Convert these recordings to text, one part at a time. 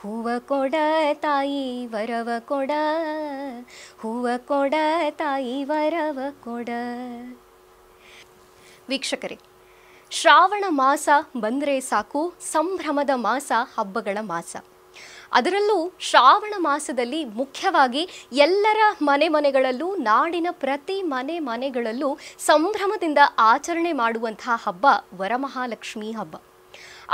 ಹೂವ ಕೊಡ ತಾಯಿ ವರವ ಕೊಡ, ಹೂವ ಕೊಡ ತಾಯಿ ವರವ ಕೊಡ. ವೀಕ್ಷಕರೇ, ಶ್ರಾವಣ ಮಾಸ ಬಂದರೆ ಸಾಕು ಸಂಭ್ರಮದ ಮಾಸ, ಹಬ್ಬಗಳ ಮಾಸ. ಅದರಲ್ಲೂ ಶ್ರಾವಣ ಮಾಸದಲ್ಲಿ ಮುಖ್ಯವಾಗಿ ಎಲ್ಲರ ಮನೆಗಳಲ್ಲೂ, ನಾಡಿನ ಪ್ರತಿ ಮನೆಗಳಲ್ಲೂ ಸಂಭ್ರಮದಿಂದ ಆಚರಣೆ ಮಾಡುವಂತಹ ಹಬ್ಬ ವರಮಹಾಲಕ್ಷ್ಮಿ ಹಬ್ಬ.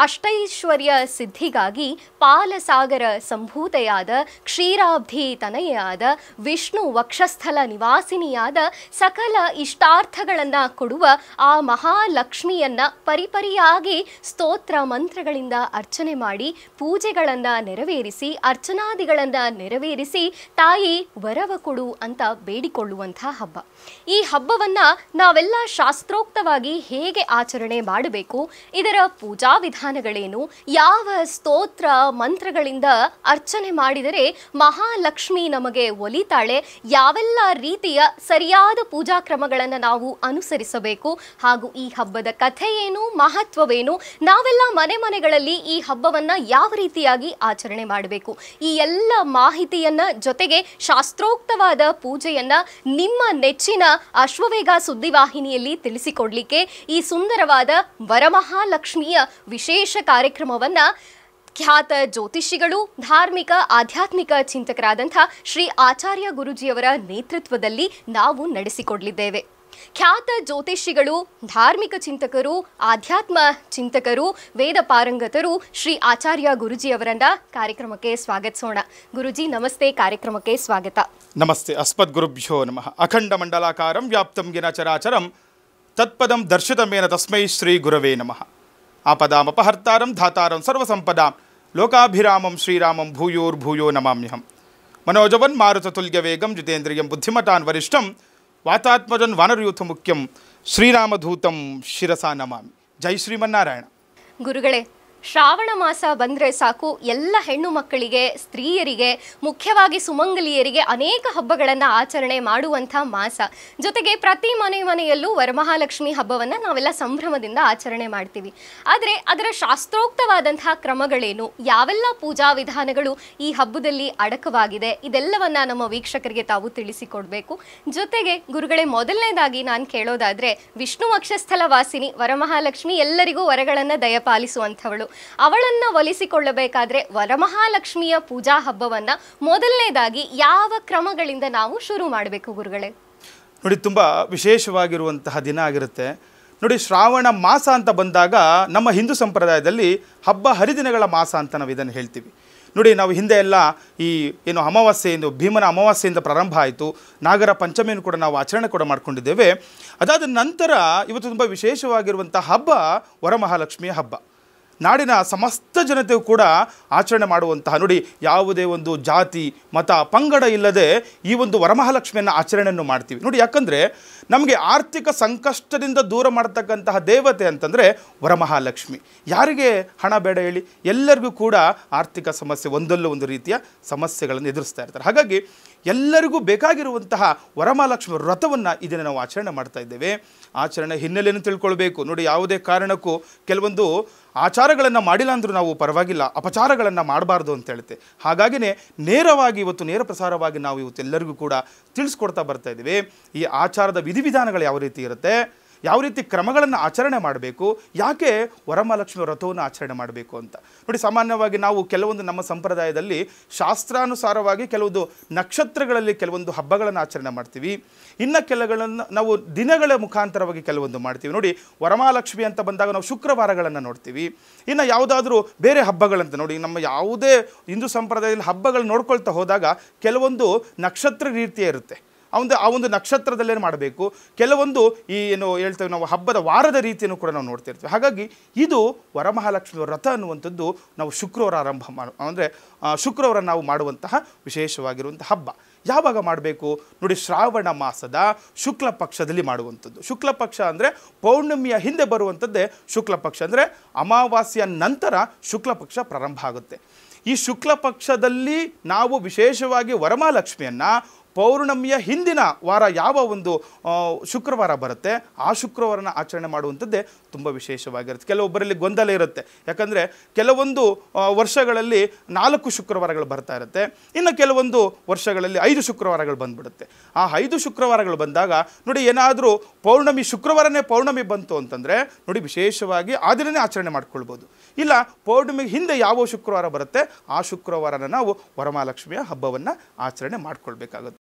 ಅಷ್ಟೈಶ್ವರ್ಯ ಸಿದ್ಧಿಗಾಗಿ ಪಾಲಸಾಗರ ಸಂಭೂತೆಯಾದ, ಕ್ಷೀರಾಬ್ಧಿ ತನಯೆಯಾದ, ವಿಷ್ಣು ವಕ್ಷಸ್ಥಲ ನಿವಾಸಿನಿಯಾದ, ಸಕಲ ಇಷ್ಟಾರ್ಥಗಳನ್ನು ಕೊಡುವ ಆ ಮಹಾಲಕ್ಷ್ಮಿಯನ್ನ ಪರಿಪರಿಯಾಗಿ ಸ್ತೋತ್ರ ಮಂತ್ರಗಳಿಂದ ಅರ್ಚನೆ ಮಾಡಿ, ಪೂಜೆಗಳನ್ನು ನೆರವೇರಿಸಿ, ಅರ್ಚನಾದಿಗಳನ್ನು ನೆರವೇರಿಸಿ ತಾಯಿ ವರವ ಕೊಡು ಅಂತ ಬೇಡಿಕೊಳ್ಳುವಂಥ ಹಬ್ಬ. ಈ ಹಬ್ಬವನ್ನ ನಾವೆಲ್ಲ ಶಾಸ್ತ್ರೋಕ್ತವಾಗಿ ಹೇಗೆ ಆಚರಣೆ ಮಾಡಬೇಕು, ಇದರ ಪೂಜಾ ವಿಧಾನಗಳೇನು, ಯಾವ ಸ್ತೋತ್ರ ಮಂತ್ರಗಳಿಂದ ಅರ್ಚನೆ ಮಾಡಿದರೆ ಮಹಾಲಕ್ಷ್ಮಿ ನಮಗೆ ಒಲಿತಾಳೆ, ಯಾವೆಲ್ಲ ರೀತಿಯ ಸರಿಯಾದ ಪೂಜಾ ಕ್ರಮಗಳನ್ನು ನಾವು ಅನುಸರಿಸಬೇಕು, ಹಾಗೂ ಈ ಹಬ್ಬದ ಕಥೆ ಏನು, ಮಹತ್ವವೇನು, ನಾವೆಲ್ಲ ಮನೆಗಳಲ್ಲಿ ಈ ಹಬ್ಬವನ್ನ ಯಾವ ರೀತಿಯಾಗಿ ಆಚರಣೆ ಮಾಡಬೇಕು, ಈ ಎಲ್ಲ ಮಾಹಿತಿಯನ್ನ ಜೊತೆಗೆ ಶಾಸ್ತ್ರೋಕ್ತವಾದ ಪೂಜೆಯನ್ನ ನಿಮ್ಮ ನೆಚ್ಚಿನ ಅಶ್ವವೇಗ ಸುದ್ದಿವಾಹಿನಿಯಲ್ಲಿ ತಿಳಿಸಿಕೊಡ್ಲಿಕ್ಕೆ ಈ ಸುಂದರವಾದ ವರಮಹಾಲಕ್ಷ್ಮಿಯ ವಿಶೇಷ ಕಾರ್ಯಕ್ರಮವನ್ನ ಖ್ಯಾತ ಜ್ಯೋತಿಷಿಗಳು, ಧಾರ್ಮಿಕ ಆಧ್ಯಾತ್ಮಿಕ ಚಿಂತಕರಾದಂಥ ಶ್ರೀ ಆಚಾರ್ಯ ಗುರೂಜಿಯವರ ನೇತೃತ್ವದಲ್ಲಿ ನಾವು ನಡೆಸಿಕೊಡಲಿದ್ದೇವೆ. ಖ್ಯಾತ ಜ್ಯೋತಿಷಿಗಳು, ಧಾರ್ಮಿಕ ಚಿಂತಕರು, ಆಧ್ಯಾತ್ಮ ಚಿಂತಕರು, ವೇದ ಪಾರಂಗತರು ಶ್ರೀ ಆಚಾರ್ಯ ಗುರೂಜಿಯವರನ್ನ ಕಾರ್ಯಕ್ರಮಕ್ಕೆ ಸ್ವಾಗತಿಸೋಣ. ಗುರುಜಿ ನಮಸ್ತೆ, ಕಾರ್ಯಕ್ರಮಕ್ಕೆ ಸ್ವಾಗತ. ನಮಸ್ತೆ. ಅಸ್ಮದ್ ಗುರುಭ್ಯೋ ನಮಃ. ಅಖಂಡ ಮಂಡಲಾಕಾರಂ ವ್ಯಾಪ್ತಂ ಗಿನ ಚರಾಚರಂ ತತ್ಪದಂ ದರ್ಶಿತಮೇನ ತಸ್ಮೈ ಶ್ರೀ ಗುರವೇ ನಮಃ. ಆಪದಾಮಪಹರ್ತಾರಂ ಧಾತಾರಂ ಸರ್ವಸಂಪದಾಂ ಲೋಕಾಭಿರಾಮಂ ಶ್ರೀರಾಮಂ ಭೂಯೋರ್ಭೂಯೋ ನಮಾಮ್ಯಹಂ. ಮನೋಜವನ್ ಮಾರುತತುಲ್ಯ ವೇಗಂ ಜಿತೇಂದ್ರಿಯಂ ಬುದ್ಧಿಮತಾನ್ ವರಿಷ್ಠಂ ವಾತಾತ್ಮಜನ್ ವಾನರಯೂಥ ಮುಖ್ಯಂ ಶ್ರೀರಾಮಧೂತಂ ಶಿರಸಾ ನಮಾಮಿ. ಜೈ ಶ್ರೀಮನ್ನಾರಾಯಣ. ಗುರುಗಳೇ, ಶ್ರಾವಣ ಮಾಸ ಬಂದರೆ ಸಾಕು ಎಲ್ಲ ಹೆಣ್ಣು ಮಕ್ಕಳಿಗೆ, ಸ್ತ್ರೀಯರಿಗೆ, ಮುಖ್ಯವಾಗಿ ಸುಮಂಗಲಿಯರಿಗೆ ಅನೇಕ ಹಬ್ಬಗಳನ್ನು ಆಚರಣೆ ಮಾಡುವಂಥ ಮಾಸ. ಜೊತೆಗೆ ಪ್ರತಿ ಮನೆಯಲ್ಲೂ ವರಮಹಾಲಕ್ಷ್ಮಿ ಹಬ್ಬವನ್ನು ನಾವೆಲ್ಲ ಸಂಭ್ರಮದಿಂದ ಆಚರಣೆ ಮಾಡ್ತೀವಿ. ಆದರೆ ಅದರ ಶಾಸ್ತ್ರೋಕ್ತವಾದಂತಹ ಕ್ರಮಗಳೇನು, ಯಾವೆಲ್ಲ ಪೂಜಾ ವಿಧಾನಗಳು ಈ ಹಬ್ಬದಲ್ಲಿ ಅಡಕವಾಗಿದೆ, ಇದೆಲ್ಲವನ್ನ ನಮ್ಮ ವೀಕ್ಷಕರಿಗೆ ತಾವು ತಿಳಿಸಿಕೊಡ್ಬೇಕು. ಜೊತೆಗೆ ಗುರುಗಳೇ, ಮೊದಲನೇದಾಗಿ ನಾನು ಕೇಳೋದಾದರೆ, ವಿಷ್ಣು ವಕ್ಷಸ್ಥಲ ವಾಸಿನಿ ವರಮಹಾಲಕ್ಷ್ಮಿ ಎಲ್ಲರಿಗೂ ವರಗಳನ್ನು ದಯಪಾಲಿಸುವಂಥವಳು. ಅವಳನ್ನ ಒಲಿಸಿಕೊಳ್ಳಬೇಕಾದ್ರೆ ವರಮಹಾಲಕ್ಷ್ಮಿಯ ಪೂಜಾ ಹಬ್ಬವನ್ನ ಮೊದಲನೇದಾಗಿ ಯಾವ ಕ್ರಮಗಳಿಂದ ನಾವು ಶುರು ಮಾಡಬೇಕು ಗುರುಗಳೇ? ನೋಡಿ, ತುಂಬ ವಿಶೇಷವಾಗಿರುವಂತಹ ದಿನ ಆಗಿರುತ್ತೆ. ನೋಡಿ, ಶ್ರಾವಣ ಮಾಸ ಅಂತ ಬಂದಾಗ ನಮ್ಮ ಹಿಂದೂ ಸಂಪ್ರದಾಯದಲ್ಲಿ ಹಬ್ಬ ಹರಿದಿನಗಳ ಮಾಸ ಅಂತ ನಾವು ಇದನ್ನು ಹೇಳ್ತೀವಿ. ನೋಡಿ, ನಾವು ಹಿಂದೆ ಎಲ್ಲ ಈ ಏನು ಅಮಾವಾಸ್ಯೆಯಿಂದ, ಭೀಮನ ಅಮಾವಾಸ್ಯೆಯಿಂದ ಪ್ರಾರಂಭ ಆಯಿತು. ನಾಗರ ಪಂಚಮಿಯನ್ನು ಕೂಡ ನಾವು ಆಚರಣೆ ಕೂಡ ಮಾಡ್ಕೊಂಡಿದ್ದೇವೆ. ಅದಾದ ನಂತರ ಇವತ್ತು ತುಂಬ ವಿಶೇಷವಾಗಿರುವಂಥ ಹಬ್ಬ ವರಮಹಾಲಕ್ಷ್ಮಿಯ ಹಬ್ಬ. ನಾಡಿನ ಸಮಸ್ತ ಜನತೆಯು ಕೂಡ ಆಚರಣೆ ಮಾಡುವಂತಹ, ನೋಡಿ, ಯಾವುದೇ ಒಂದು ಜಾತಿ ಮತ ಪಂಗಡ ಇಲ್ಲದೆ ಈ ಒಂದು ವರಮಹಾಲಕ್ಷ್ಮಿಯನ್ನು ಆಚರಣೆಯನ್ನು ಮಾಡ್ತೀವಿ. ನೋಡಿ, ಯಾಕಂದರೆ ನಮಗೆ ಆರ್ಥಿಕ ಸಂಕಷ್ಟದಿಂದ ದೂರ ಮಾಡತಕ್ಕಂತಹ ದೇವತೆ ಅಂತಂದರೆ ವರಮಹಾಲಕ್ಷ್ಮಿ. ಯಾರಿಗೆ ಹಣ ಬೇಡ ಹೇಳಿ? ಎಲ್ಲರಿಗೂ ಕೂಡ ಆರ್ಥಿಕ ಸಮಸ್ಯೆ, ಒಂದಲ್ಲೂ ಒಂದು ರೀತಿಯ ಸಮಸ್ಯೆಗಳನ್ನು ಎದುರಿಸ್ತಾ ಇರ್ತಾರೆ. ಹಾಗಾಗಿ ಎಲ್ಲರಿಗೂ ಬೇಕಾಗಿರುವಂತಹ ವರಮಹಾಲಕ್ಷ್ಮಿ ವ್ರತವನ್ನು ಇದನ್ನು ನಾವು ಆಚರಣೆ ಮಾಡ್ತಾ ಇದ್ದೇವೆ. ಆಚರಣೆ ಹಿನ್ನೆಲೆಯನ್ನು ತಿಳ್ಕೊಳ್ಬೇಕು. ನೋಡಿ, ಯಾವುದೇ ಕಾರಣಕ್ಕೂ ಕೆಲವೊಂದು ಆಚಾರಗಳನ್ನು ಮಾಡಿಲ್ಲ ಅಂದರೂ ನಾವು ಪರವಾಗಿಲ್ಲ, ಅಪಚಾರಗಳನ್ನು ಮಾಡಬಾರ್ದು ಅಂತ ಹೇಳುತ್ತೆ. ಹಾಗಾಗಿನೇ ನೇರವಾಗಿ ಇವತ್ತು ನೇರ ಪ್ರಸಾರವಾಗಿ ನಾವು ಇವತ್ತು ಎಲ್ಲರಿಗೂ ಕೂಡ ತಿಳಿಸ್ಕೊಡ್ತಾ ಬರ್ತಾ ಇದ್ದೀವಿ. ಈ ಆಚಾರದ ವಿಧಿವಿಧಾನಗಳು ಯಾವ ರೀತಿ ಇರುತ್ತೆ, ಯಾವ ರೀತಿ ಕ್ರಮಗಳನ್ನು ಆಚರಣೆ ಮಾಡಬೇಕು, ಯಾಕೆ ವರಮಹಾಲಕ್ಷ್ಮಿ ವ್ರತವನ್ನು ಆಚರಣೆ ಮಾಡಬೇಕು ಅಂತ. ನೋಡಿ, ಸಾಮಾನ್ಯವಾಗಿ ನಾವು ಕೆಲವೊಂದು ನಮ್ಮ ಸಂಪ್ರದಾಯದಲ್ಲಿ ಶಾಸ್ತ್ರಾನುಸಾರವಾಗಿ ಕೆಲವೊಂದು ನಕ್ಷತ್ರಗಳಲ್ಲಿ ಕೆಲವೊಂದು ಹಬ್ಬಗಳನ್ನು ಆಚರಣೆ ಮಾಡ್ತೀವಿ. ಇನ್ನು ಕೆಲಗಳನ್ನು ನಾವು ದಿನಗಳ ಮುಖಾಂತರವಾಗಿ ಕೆಲವೊಂದು ಮಾಡ್ತೀವಿ. ನೋಡಿ, ವರಮಹಾಲಕ್ಷ್ಮಿ ಅಂತ ಬಂದಾಗ ನಾವು ಶುಕ್ರವಾರಗಳನ್ನು ನೋಡ್ತೀವಿ. ಇನ್ನು ಯಾವುದಾದ್ರೂ ಬೇರೆ ಹಬ್ಬಗಳಂತ ನೋಡಿ, ನಮ್ಮ ಯಾವುದೇ ಹಿಂದೂ ಸಂಪ್ರದಾಯದಲ್ಲಿ ಹಬ್ಬಗಳು ನೋಡ್ಕೊಳ್ತಾ ಹೋದಾಗ ಕೆಲವೊಂದು ನಕ್ಷತ್ರ ರೀತಿಯೇ ಇರುತ್ತೆ. ಆ ಒಂದು ನಕ್ಷತ್ರದಲ್ಲೇನು ಮಾಡಬೇಕು, ಕೆಲವೊಂದು ಈ ಏನು ಹೇಳ್ತೇವೆ ನಾವು ಹಬ್ಬದ ವಾರದ ರೀತಿಯನ್ನು ಕೂಡ ನಾವು ನೋಡ್ತಿರ್ತೀವಿ. ಹಾಗಾಗಿ ಇದು ವರಮಹಾಲಕ್ಷ್ಮಿ ವ್ರತ ಅನ್ನುವಂಥದ್ದು ನಾವು ಶುಕ್ರವಾರ ಅಂದರೆ ಶುಕ್ರವಾರ ನಾವು ಮಾಡುವಂತಹ ವಿಶೇಷವಾಗಿರುವಂಥ ಹಬ್ಬ. ಯಾವಾಗ ಮಾಡಬೇಕು ನೋಡಿ, ಶ್ರಾವಣ ಮಾಸದ ಶುಕ್ಲ ಪಕ್ಷದಲ್ಲಿ ಮಾಡುವಂಥದ್ದು. ಶುಕ್ಲ ಪಕ್ಷ ಅಂದರೆ ಪೌರ್ಣಮಿಯ ಹಿಂದೆ ಬರುವಂಥದ್ದೇ ಶುಕ್ಲ ಪಕ್ಷ. ಅಂದರೆ ಅಮಾವಾಸ್ಯೆಯ ನಂತರ ಶುಕ್ಲ ಪಕ್ಷ ಪ್ರಾರಂಭ ಆಗುತ್ತೆ. ಈ ಶುಕ್ಲ ಪಕ್ಷದಲ್ಲಿ ನಾವು ವಿಶೇಷವಾಗಿ ವರಮಹಾಲಕ್ಷ್ಮಿಯನ್ನು ಪೌರ್ಣಮಿಯ ಹಿಂದಿನ ವಾರ ಯಾವ ಒಂದು ಶುಕ್ರವಾರ ಬರುತ್ತೆ ಆ ಶುಕ್ರವಾರನ ಆಚರಣೆ ಮಾಡುವಂಥದ್ದೇ ತುಂಬ ವಿಶೇಷವಾಗಿರುತ್ತೆ. ಕೆಲವೊಬ್ಬರಲ್ಲಿ ಗೊಂದಲ ಇರುತ್ತೆ, ಯಾಕಂದರೆ ಕೆಲವೊಂದು ವರ್ಷಗಳಲ್ಲಿ 4 ಶುಕ್ರವಾರಗಳು ಬರ್ತಾ ಇರುತ್ತೆ, ಇನ್ನು ಕೆಲವೊಂದು ವರ್ಷಗಳಲ್ಲಿ 5 ಶುಕ್ರವಾರಗಳು ಬಂದ್ಬಿಡುತ್ತೆ. ಆ 5 ಶುಕ್ರವಾರಗಳು ಬಂದಾಗ ನೋಡಿ, ಏನಾದರೂ ಪೌರ್ಣಮಿ ಶುಕ್ರವಾರನೇ ಪೌರ್ಣಮಿ ಬಂತು ಅಂತಂದರೆ ನೋಡಿ ವಿಶೇಷವಾಗಿ ಆ ದಿನನೇ ಆಚರಣೆ ಮಾಡ್ಕೊಳ್ಬೋದು. ಇಲ್ಲ ಪೌರ್ಣಮಿಗೆ ಹಿಂದೆ ಯಾವ ಶುಕ್ರವಾರ ಬರುತ್ತೆ ಆ ಶುಕ್ರವಾರನ ನಾವು ವರಮಹಾಲಕ್ಷ್ಮಿಯ ಹಬ್ಬವನ್ನು ಆಚರಣೆ ಮಾಡ್ಕೊಳ್ಬೇಕಾಗುತ್ತೆ.